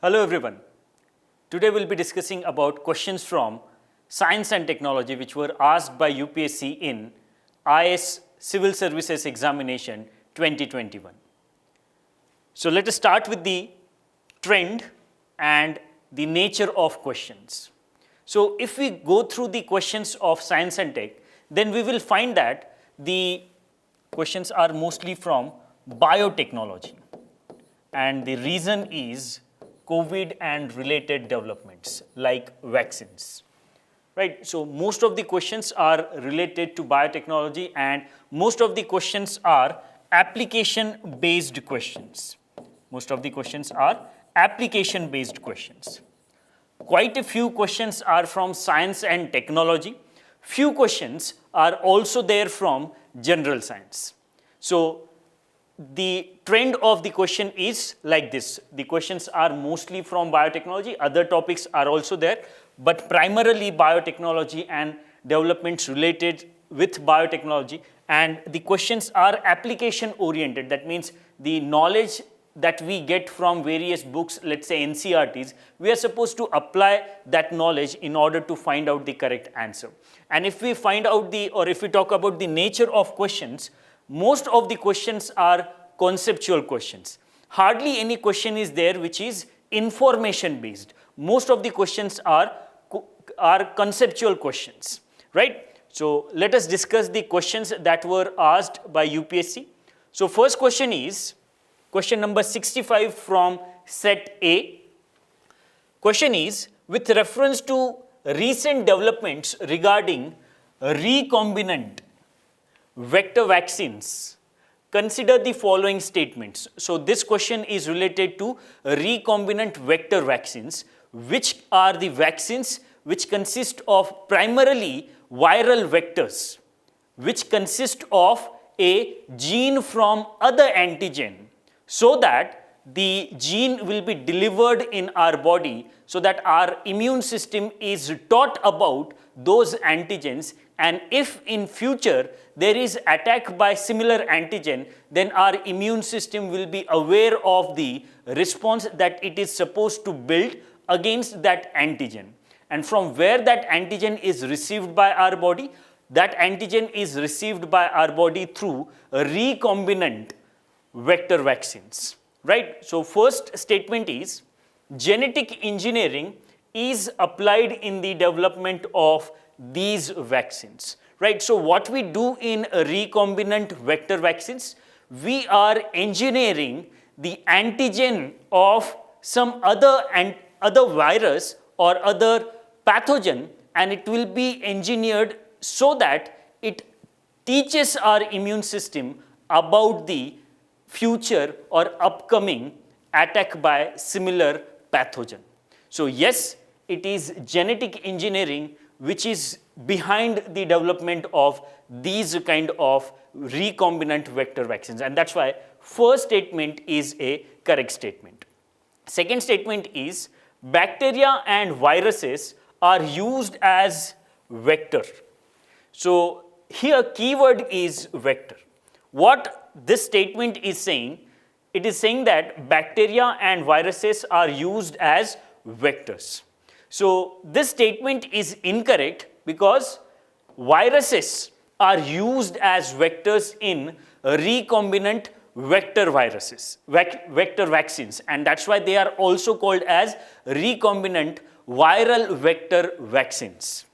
Hello everyone. Today we'll be discussing about questions from science and technology which were asked by UPSC in IS Civil Services Examination 2021. So let us start with the trend and the nature of questions. So if we go through the questions of science and tech, then we will find that the questions are mostly from biotechnology, and the reason is COVID and related developments like vaccines, right? So most of the questions are related to biotechnology, and most of the questions are application-based questions. Most of the questions are application-based questions. Quite a few questions are from science and technology. Few questions are also there from general science. So the trend of the question is like this. The questions are mostly from biotechnology. Other topics are also there, but primarily biotechnology and developments related with biotechnology. And the questions are application oriented. That means the knowledge that we get from various books, let's say NCERTs, we are supposed to apply that knowledge in order to find out the correct answer. And if we find out if we talk about the nature of questions, most of the questions are conceptual questions. Hardly any question is there which is information based. Most of the questions are conceptual questions, right? So let us discuss the questions that were asked by UPSC. So first question is question number 65 from set A. Question is, with reference to recent developments regarding recombinant vector vaccines, consider the following statements. So this question is related to recombinant vector vaccines, which are the vaccines which consist of primarily viral vectors, which consist of a gene from other antigen, so that the gene will be delivered in our body, so that our immune system is taught about those antigens, and if in future there is attack by similar antigen, then our immune system will be aware of the response that it is supposed to build against that antigen. And from where that antigen is received by our body, that antigen is received by our body through recombinant vector vaccines, right? So first statement is, genetic engineering is applied in the development of these vaccines, right? So what we do in recombinant vector vaccines, we are engineering the antigen of some other virus or other pathogen, and it will be engineered so that it teaches our immune system about the future or upcoming attack by similar pathogen. So yes, it is genetic engineering which is behind the development of these kind of recombinant vector vaccines, and that's why first statement is a correct statement. Second statement is, bacteria and viruses are used as vector. So here keyword is vector. What this statement is saying, it is saying that bacteria and viruses are used as vectors. So this statement is incorrect, because viruses are used as vectors in recombinant vector vaccines, and that's why they are also called as recombinant viral vector vaccines.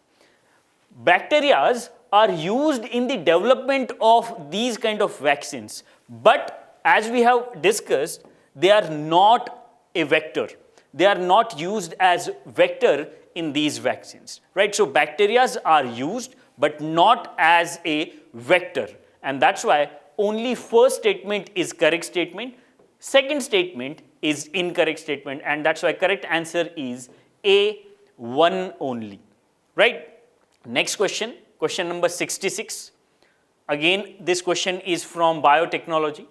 Bacteria are used in the development of these kind of vaccines, but as we have discussed, they are not a vector. They are not used as vector in these vaccines, right? So bacteria are used but not as a vector, and that's why only first statement is correct statement, second statement is incorrect statement, and that's why correct answer is A1 only, right? Next question, question number 66. Again, this question is from biotechnology.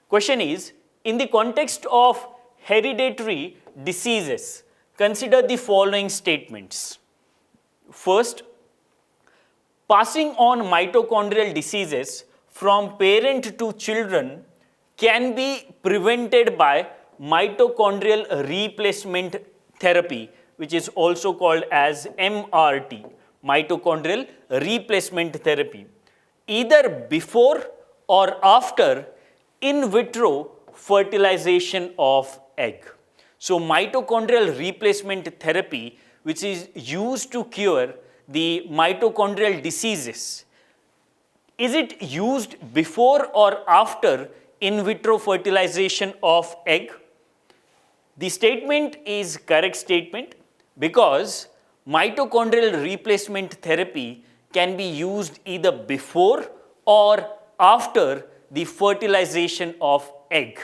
Question is, in the context of hereditary diseases, consider the following statements. First, passing on mitochondrial diseases from parent to children can be prevented by mitochondrial replacement therapy, which is also called as MRT, mitochondrial replacement therapy, either before or after in vitro fertilization of egg. So mitochondrial replacement therapy, which is used to cure the mitochondrial diseases, is it used before or after in vitro fertilization of egg? The statement is correct statement because mitochondrial replacement therapy can be used either before or after the fertilization of egg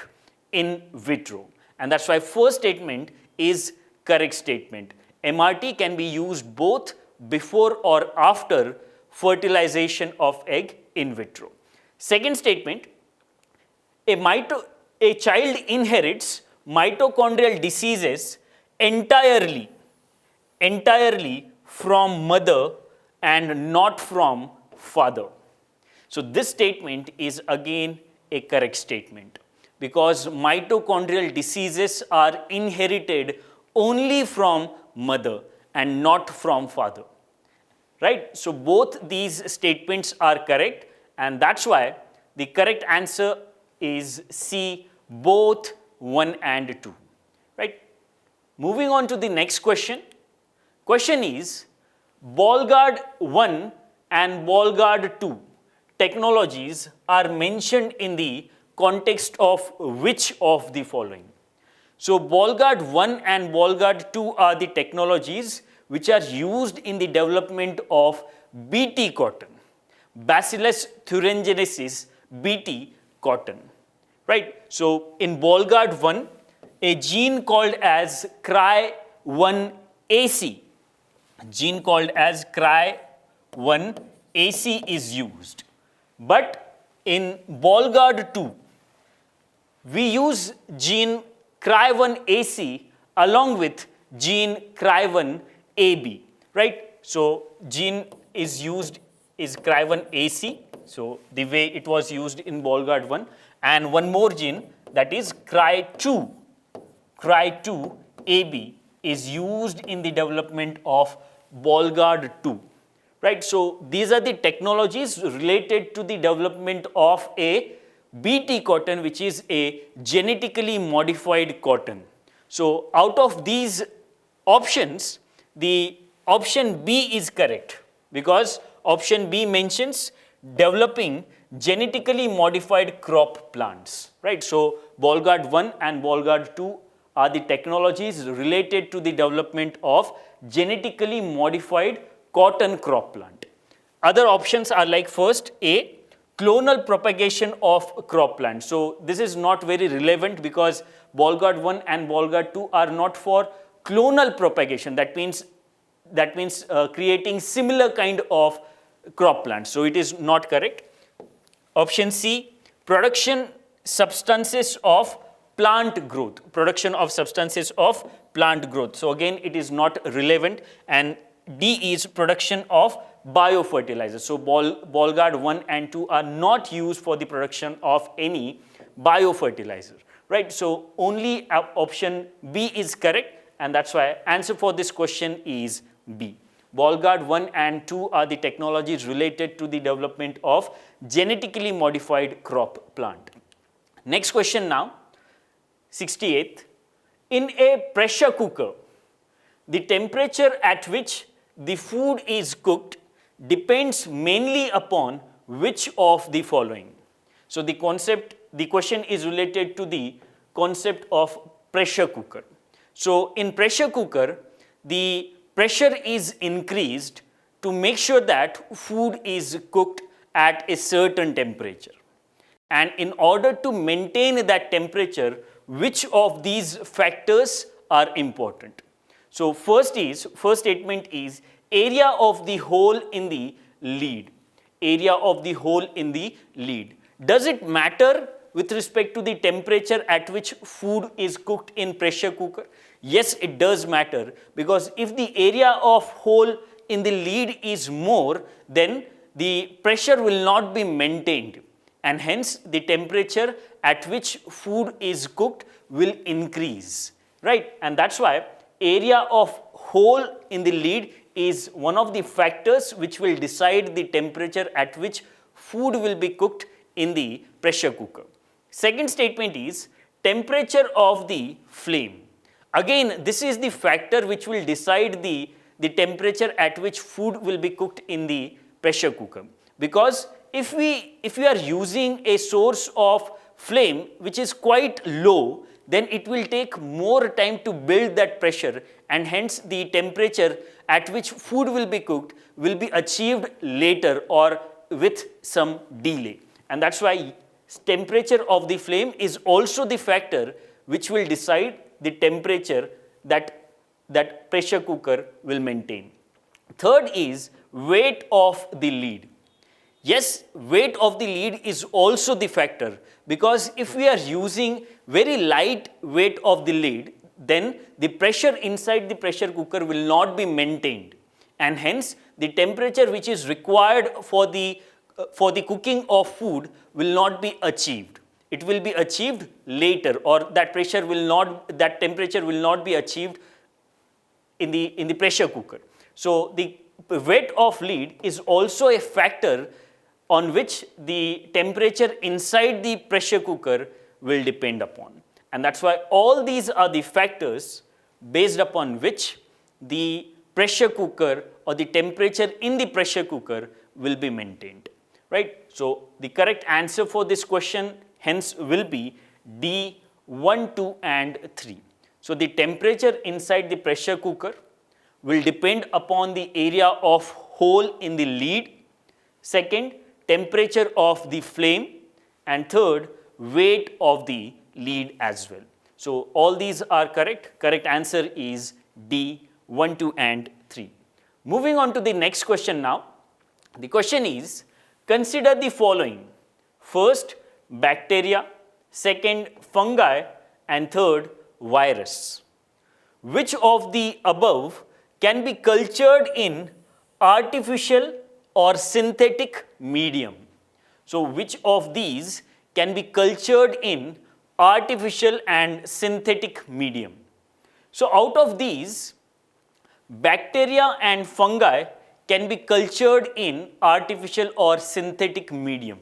in vitro. And that's why first statement is correct statement. MRT can be used both before or after fertilization of egg in vitro. Second statement, a child inherits mitochondrial diseases entirely from mother and not from father. So this statement is again a correct statement because mitochondrial diseases are inherited only from mother and not from father. Right? So both these statements are correct, and that's why the correct answer is C, both 1 and 2. Right? Moving on to the next question. Question is, Ball-Guard 1 and Ball-Guard 2 technologies are mentioned in the context of which of the following? So Ball-Guard 1 and Ball-Guard 2 are the technologies which are used in the development of Bt cotton, Bacillus thuringiensis Bt cotton. Right? So in Ball-Guard 1, a gene called as Cry1AC, Cry1AC is used. But in Ball-Guard 2, we use gene Cry1AC along with gene Cry1AB, right? So gene is used is Cry1AC, so the way it was used in Ball-Guard 1, and one more gene, that is Cry2AB is used in the development of Ball-Guard 2. Right, so these are the technologies related to the development of a Bt cotton, which is a genetically modified cotton. So out of these options, the option B is correct because option B mentions developing genetically modified crop plants. Right, so Ball-Guard 1 and Ball-Guard 2 are the technologies related to the development of genetically modified cotton crop plant. Other options are like first A, clonal propagation of crop plant. So this is not very relevant because Ball-Guard 1 and Ball-Guard 2 are not for clonal propagation. That means creating similar kind of crop plants. So it is not correct. Option C, production substances of plant growth. Production of substances of plant growth. So again, it is not relevant, and D is production of biofertilizer. So Ball-Guard 1 and 2 are not used for the production of any biofertilizer. Right? So only option B is correct, and that's why answer for this question is B. Ball-Guard 1 and 2 are the technologies related to the development of genetically modified crop plant. Next question now, 68th. In a pressure cooker, the temperature at which the food is cooked depends mainly upon which of the following? So the question is related to the concept of pressure cooker. So in pressure cooker, the pressure is increased to make sure that food is cooked at a certain temperature. And in order to maintain that temperature, which of these factors are important? So first statement is area of the hole in the lead. Area of the hole in the lead. Does it matter with respect to the temperature at which food is cooked in pressure cooker? Yes, it does matter, because if the area of hole in the lead is more, then the pressure will not be maintained. and hence the temperature at which food is cooked will increase, right? And that's why area of hole in the lid is one of the factors which will decide the temperature at which food will be cooked in the pressure cooker. Second statement is temperature of the flame. Again, this is the factor which will decide the temperature at which food will be cooked in the pressure cooker. Because if we are using a source of flame which is quite low, then it will take more time to build that pressure, and hence the temperature at which food will be cooked will be achieved later or with some delay. And that's why temperature of the flame is also the factor which will decide the temperature that pressure cooker will maintain. Third is weight of the lid. Yes, weight of the lid is also the factor, because if we are using very light weight of the lid, then the pressure inside the pressure cooker will not be maintained, and hence the temperature which is required for the cooking of food will not be achieved. It will be achieved later, or that temperature will not be achieved in the pressure cooker. So the weight of lid is also a factor on which the temperature inside the pressure cooker will depend upon. And that's why all these are the factors based upon which the pressure cooker or the temperature in the pressure cooker will be maintained, right? So the correct answer for this question hence will be D, 1, 2 and 3. So the temperature inside the pressure cooker will depend upon the area of hole in the lid. Second, temperature of the flame, and third, weight of the lid as well. So all these are correct. Correct answer is D, 1, 2 and 3. Moving on to the next question now. The question is, consider the following. First, bacteria. Second, fungi. And third, virus. Which of the above can be cultured in artificial or synthetic medium? So which of these can be cultured in artificial and synthetic medium? So out of these, bacteria and fungi can be cultured in artificial or synthetic medium.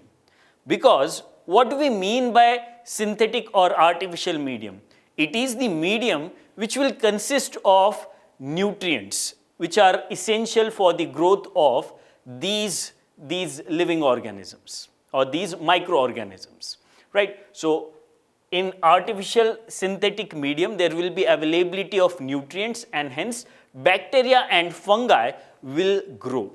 Because what do we mean by synthetic or artificial medium? It is the medium which will consist of nutrients which are essential for the growth of these living organisms or these microorganisms, right? So in artificial synthetic medium, there will be availability of nutrients, and hence bacteria and fungi will grow.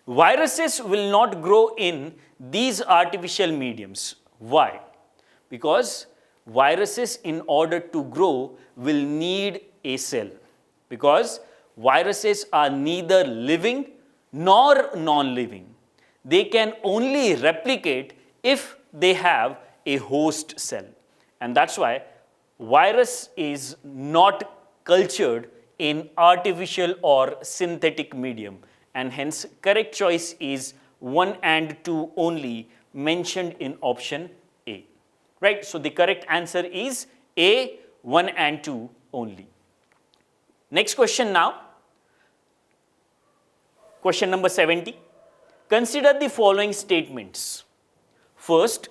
Viruses will not grow in these artificial mediums. Why? Because viruses, in order to grow, will need a cell. Because viruses are neither living nor non-living. They can only replicate if they have a host cell. And that's why virus is not cultured in artificial or synthetic medium. And hence correct choice is 1 and 2 only mentioned in option A. Right? So the correct answer is A, 1 and 2 only. Next question now. Question number 70. Consider the following statements. First,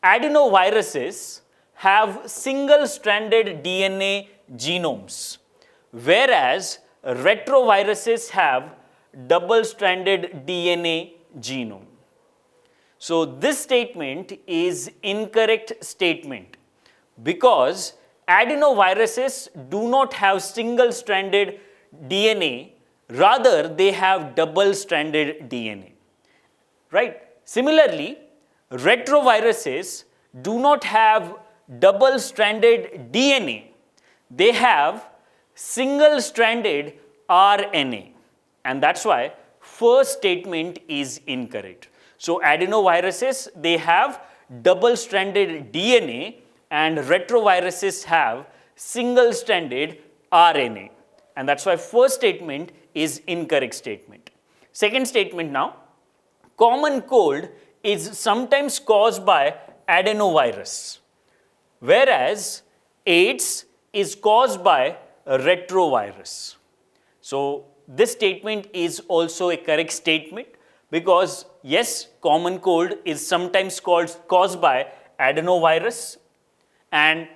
adenoviruses have single-stranded DNA genomes, whereas retroviruses have double-stranded DNA genome. So this statement is incorrect statement, because adenoviruses do not have single-stranded DNA, rather they have double-stranded DNA, right? Similarly, retroviruses do not have double-stranded DNA, they have single-stranded RNA, and that's why first statement is incorrect. So adenoviruses, they have double-stranded DNA, and retroviruses have single-stranded RNA, and that's why first statement is incorrect statement. Second statement now, common cold is sometimes caused by adenovirus, whereas AIDS is caused by a retrovirus. So this statement is also a correct statement because yes, common cold is sometimes caused by adenovirus, and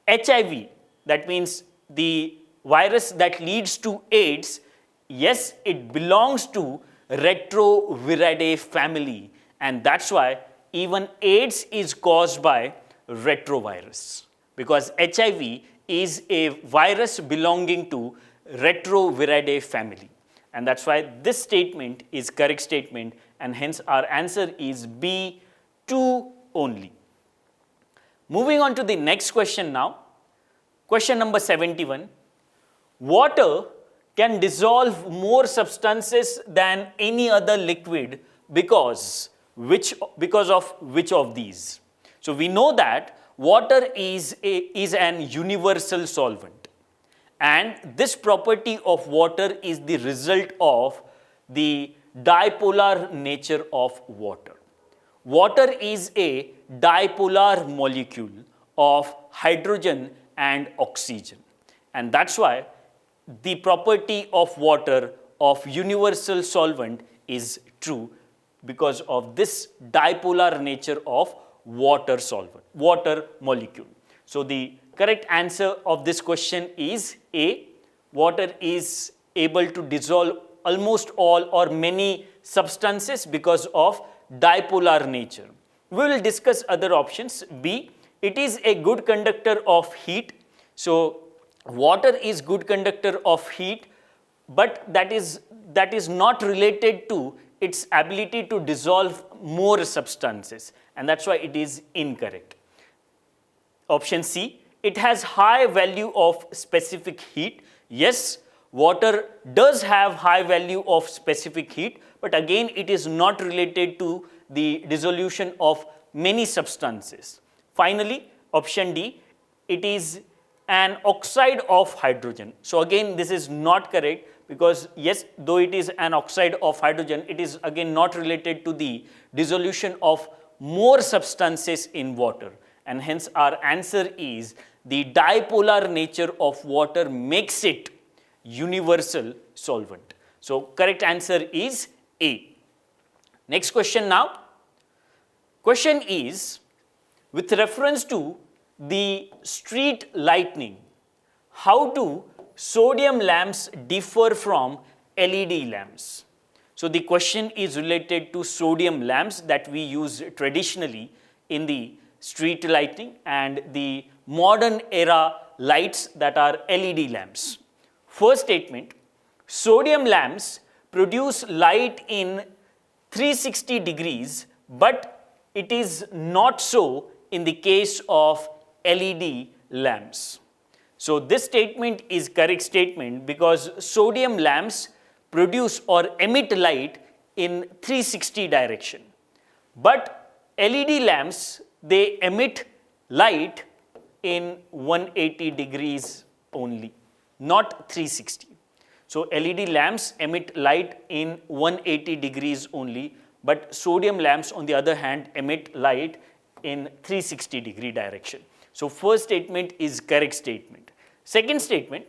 HIV, that means the virus that leads to AIDS, yes, it belongs to Retroviridae family, and that's why even AIDS is caused by retrovirus, because HIV is a virus belonging to Retroviridae family, and that's why this statement is correct statement, and hence our answer is B, 2 only. Moving on to the next question now. Question number 71. Water can dissolve more substances than any other liquid because of which of these? So we know that water is an universal solvent, and this property of water is the result of the dipolar nature of water. Water is a dipolar molecule of hydrogen and oxygen, and that's why the property of water of universal solvent is true because of this dipolar nature of water molecule. So the correct answer of this question is A. Water is able to dissolve almost all or many substances because of dipolar nature. We will discuss other options. B. It is a good conductor of heat. So water is good conductor of heat, but that is not related to its ability to dissolve more substances, and that's why it is incorrect. Option C, it has high value of specific heat. Yes, water does have high value of specific heat, but again it is not related to the dissolution of many substances. Finally, option D, it is an oxide of hydrogen. So again this is not correct because yes, though it is an oxide of hydrogen, it is again not related to the dissolution of more substances in water, and hence our answer is the dipolar nature of water makes it universal solvent. So correct answer is A. Next question now. Question is with reference to the street lighting, how do sodium lamps differ from LED lamps? So the question is related to sodium lamps that we use traditionally in the street lighting and the modern era lights that are LED lamps. First statement, sodium lamps produce light in 360 degrees, but it is not so in the case of LED lamps. So this statement is correct statement because sodium lamps produce or emit light in 360 direction, but LED lamps, they emit light in 180 degrees only, not 360. So LED lamps emit light in 180 degrees only, but sodium lamps on the other hand emit light in 360 degree direction. So first statement is correct statement. Second statement,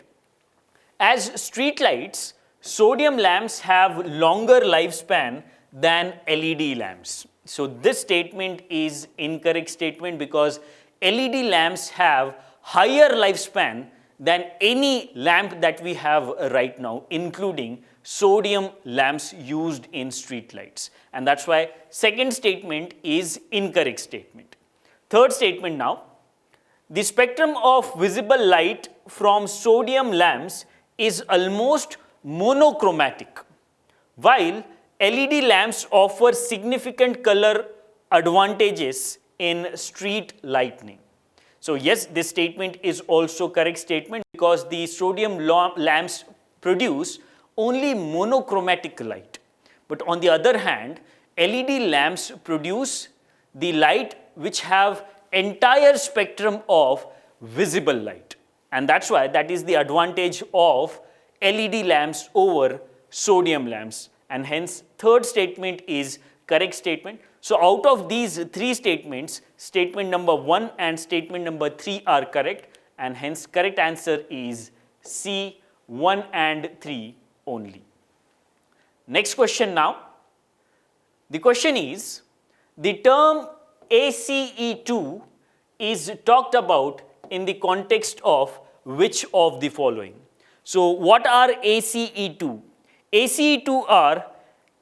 as street lights, sodium lamps have longer lifespan than LED lamps. So this statement is incorrect statement because LED lamps have higher lifespan than any lamp that we have right now, including sodium lamps used in street lights. And that's why second statement is incorrect statement. Third statement now, the spectrum of visible light from sodium lamps is almost monochromatic, while LED lamps offer significant color advantages in street lighting. So yes, this statement is also correct statement because the sodium lamps produce only monochromatic light. But on the other hand, LED lamps produce the light which have entire spectrum of visible light. And that's why that is the advantage of LED lamps over sodium lamps. And hence third statement is correct statement. So out of these three statements, statement number 1 and statement number 3 are correct, and hence correct answer is C, 1 and 3 only. Next question now. The question is, the term ACE2 is talked about in the context of which of the following? So what are ACE2? ACE2 are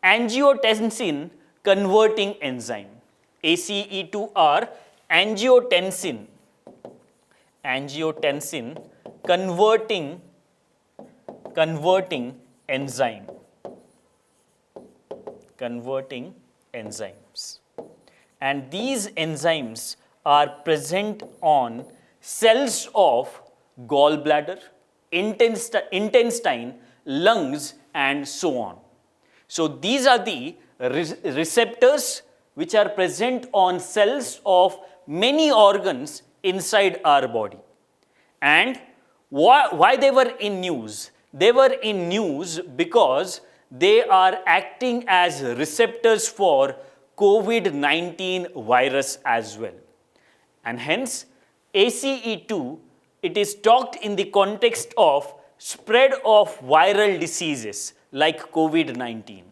angiotensin converting enzyme. ACE2 are angiotensin converting enzymes. And these enzymes are present on cells of gallbladder, intestine, lungs, and so on. So these are the receptors which are present on cells of many organs inside our body. And why they were in news? They were in news because they are acting as receptors for COVID-19 virus as well. And hence, ACE2, it is talked in the context of spread of viral diseases like COVID-19,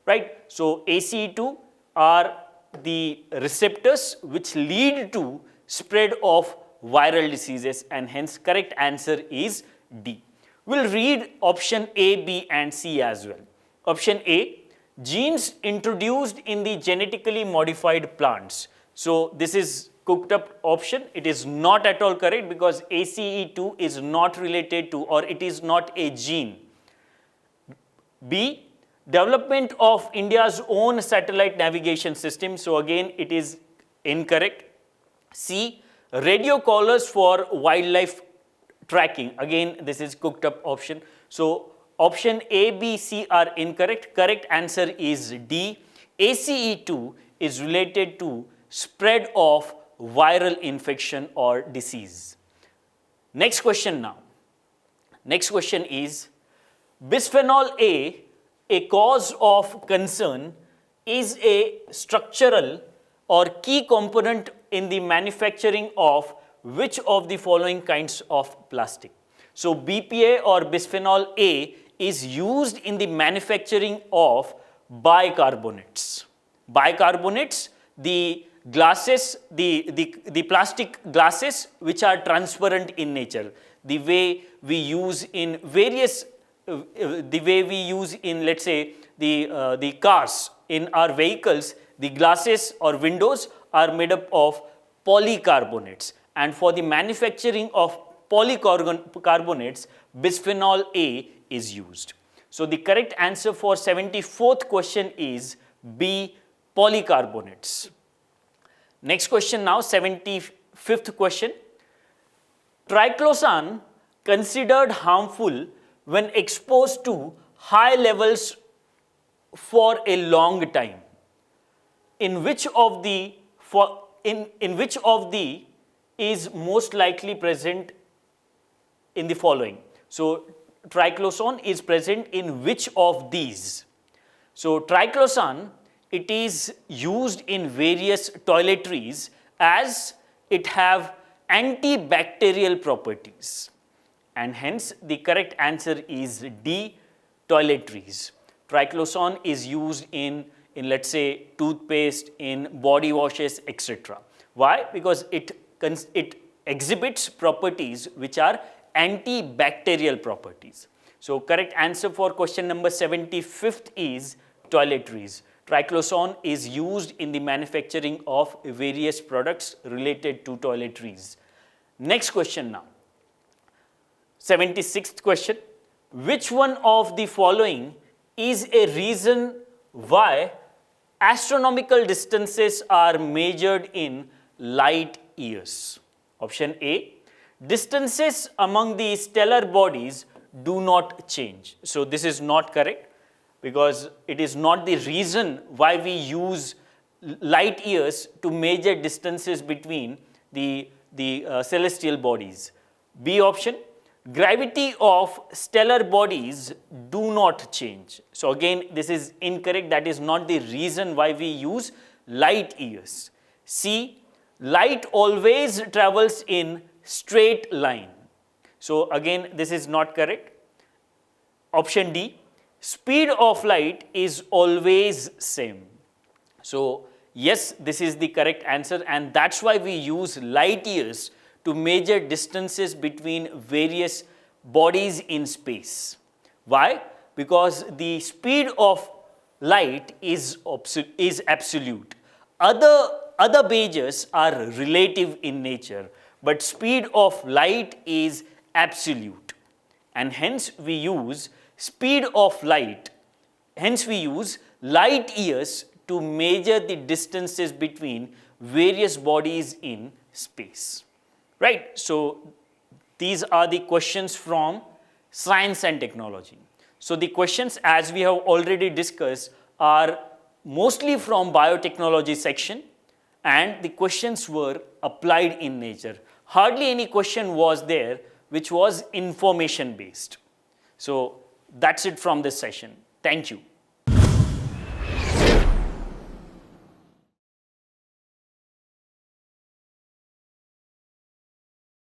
right? So ACE2 are the receptors which lead to spread of viral diseases, and hence correct answer is D. We'll read option A, B and C as well. Option A, genes introduced in the genetically modified plants. So this is cooked up option. It is not at all correct because ACE2 is not related to, or it is not a gene. B, development of India's own satellite navigation system. So again, it is incorrect. C, radio collars for wildlife tracking. Again, this is cooked up option. So option A, B, C are incorrect. Correct answer is D. ACE2 is related to spread of viral infection or disease. Next question now. Next question is, bisphenol A cause of concern, is a structural or key component in the manufacturing of which of the following kinds of plastic? So BPA or bisphenol A is used in the manufacturing of bicarbonates. Bicarbonates, the glasses, the plastic glasses which are transparent in nature, the way we use in various, let's say the cars, in our vehicles, the glasses or windows are made up of polycarbonates, and for the manufacturing of polycarbonates, bisphenol A is used. So the correct answer for 74th question is B, polycarbonates. Next question now, 75th question. Triclosan considered harmful when exposed to high levels for a long time. In which of the is most likely present in the following? So triclosan is present in which of these? So triclosan, it is used in various toiletries as it have antibacterial properties, and hence the correct answer is D, toiletries. Triclosan is used in let's say toothpaste, in body washes, etc. Why? Because it exhibits properties which are antibacterial properties. So correct answer for question number 75th is toiletries. Triclosan is used in the manufacturing of various products related to toiletries. Next question now. 76th question. Which one of the following is a reason why astronomical distances are measured in light years? Option A, distances among the stellar bodies do not change. So this is not correct, because it is not the reason why we use light years to measure distances between the celestial bodies. B option, gravity of stellar bodies do not change. So again, this is incorrect. That is not the reason why we use light years. C, light always travels in straight line. So again, this is not correct. Option D, speed of light is always same. So yes, this is the correct answer, and that's why we use light years to measure distances between various bodies in space. Why? Because the speed of light is absolute. Other measures are relative in nature, but speed of light is absolute. And hence we use speed of light, hence we use light years to measure the distances between various bodies in space. Right? So these are the questions from science and technology. So the questions, as we have already discussed, are mostly from biotechnology section, and the questions were applied in nature. Hardly any question was there which was information based. So that's it from this session. Thank you.